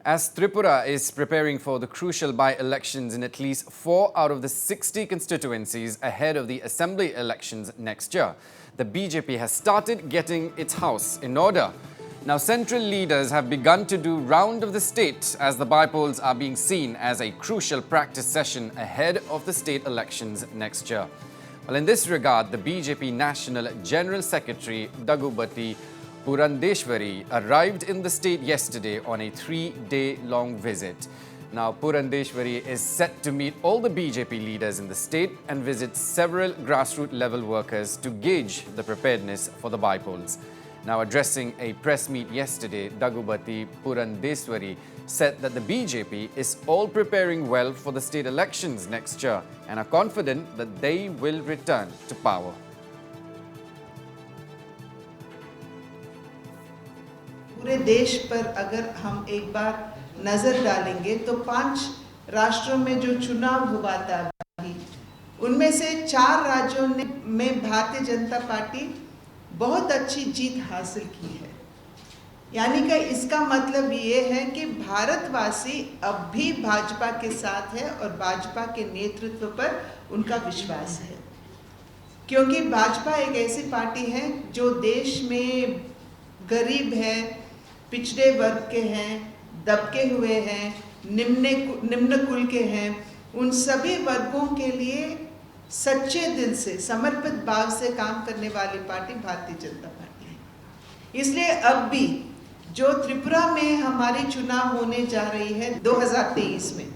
As Tripura is preparing for the crucial by-elections in at least 4 out of the 60 constituencies ahead of the assembly elections next year, the BJP has started getting its house in order. Now, central leaders have begun to do round of the state as the by-polls are being seen as a crucial practice session ahead of the state elections next year. Well, in this regard, the BJP National General Secretary Daggubati Purandeshwari arrived in the state yesterday on a 3-day-long visit. Now, Purandeshwari is set to meet all the BJP leaders in the state and visit several grassroots level workers to gauge the preparedness for the by-polls. Now, addressing a press meet yesterday, Daggubati Purandeshwari said that the BJP is all preparing well for the state elections next year and are confident that they will return to power. पूरे देश पर अगर हम एक बार नजर डालेंगे तो 5 राष्ट्रों में जो चुनाव हुआ था अभी, उनमें से 4 राज्यों में भारतीय जनता पार्टी बहुत अच्छी जीत हासिल की है। यानी कि इसका मतलब ये है कि भारतवासी अब भी भाजपा के साथ है और भाजपा के नेतृत्व पर उनका विश्वास है, क्योंकि भाजपा एक ऐसी पार्टी है जो देश में गरीब है, पिछड़े वर्ग के हैं, दबके हुए हैं, निम्न कुल के हैं, उन सभी वर्गों के लिए सच्चे दिल से समर्पित भाव से काम करने वाली पार्टी भारतीय जनता पार्टी है। इसलिए अब भी जो त्रिपुरा में हमारी चुनाव होने जा रही है 2023 में,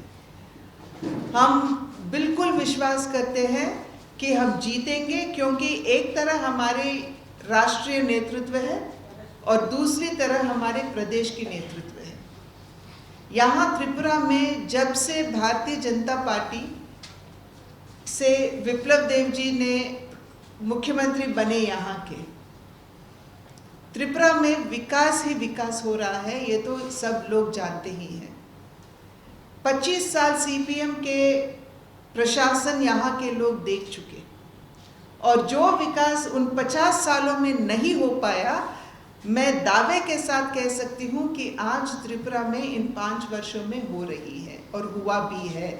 हम बिल्कुल विश्वास करते हैं कि हम जीतेंगे, क्योंकि एक तरह हमारे राष्ट्रीय नेतृत्व है और दूसरी तरह हमारे प्रदेश की नेतृत्व है। यहाँ त्रिपुरा में जब से भारतीय जनता पार्टी से विप्लव देव जी ने मुख्यमंत्री बने, यहाँ के त्रिपुरा में विकास ही विकास हो रहा है, ये तो सब लोग जानते ही हैं। 25 साल सीपीएम के प्रशासन यहाँ के लोग देख चुके, और जो विकास उन 50 सालों में नहीं हो पाया, मैं दावे के साथ कह सकती हूँ कि आज त्रिपुरा में इन 5 वर्षों में हो रही है और हुआ भी है।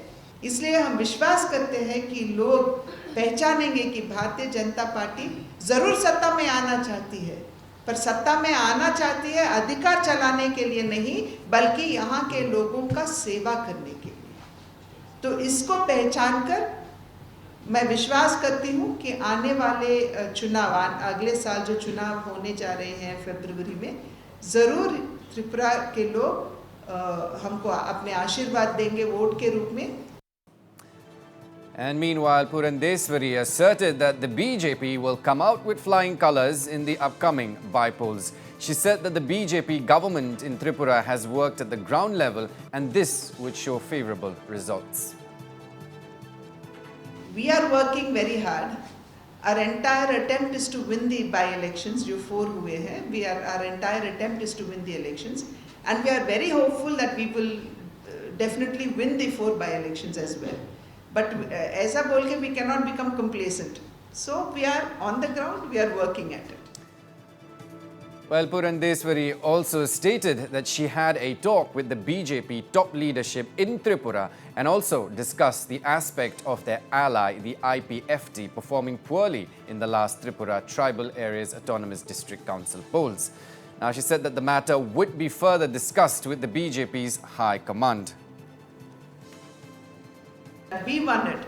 इसलिए हम विश्वास करते हैं कि लोग पहचानेंगे कि भारतीय जनता पार्टी जरूर सत्ता में आना चाहती है, पर सत्ता में आना चाहती है अधिकार चलाने के लिए नहीं, बल्कि यहाँ के लोगों का सेवा करने के लिए। तो इसको पहचान कर मैं विश्वास करती हूँ कि आने वाले चुनाव, अगले साल जो चुनाव होने जा रहे हैं फरवरी में, ज़रूर त्रिपुरा के लोग हमको अपने आशीर्वाद देंगे वोट के रूप में। And meanwhile, Purandeshwari asserted that the BJP will come out with flying colours in the upcoming by-polls. She said that the BJP government in Tripura has worked at the ground level and this would show favourable results. We are working very hard. Our entire attempt is to win the by-elections, जो 4 हुए हैं. Our entire attempt is to win the elections, and we are very hopeful that we will definitely win the 4 by-elections as well. But ऐसा बोल के we cannot become complacent. So we are on the ground, we are working at it. Well, Purandeshwari also stated that she had a talk with the BJP top leadership in Tripura and also discussed the aspect of their ally, the IPFT, performing poorly in the last Tripura Tribal Areas Autonomous District Council polls. Now, she said that the matter would be further discussed with the BJP's high command. We won it,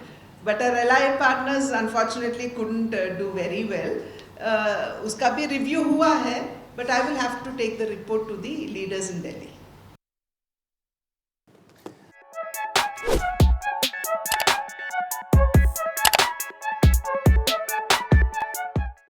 but our allied partners unfortunately couldn't do very well. उसका भी review हुआ है, but I will have to take the report to the leaders in Delhi.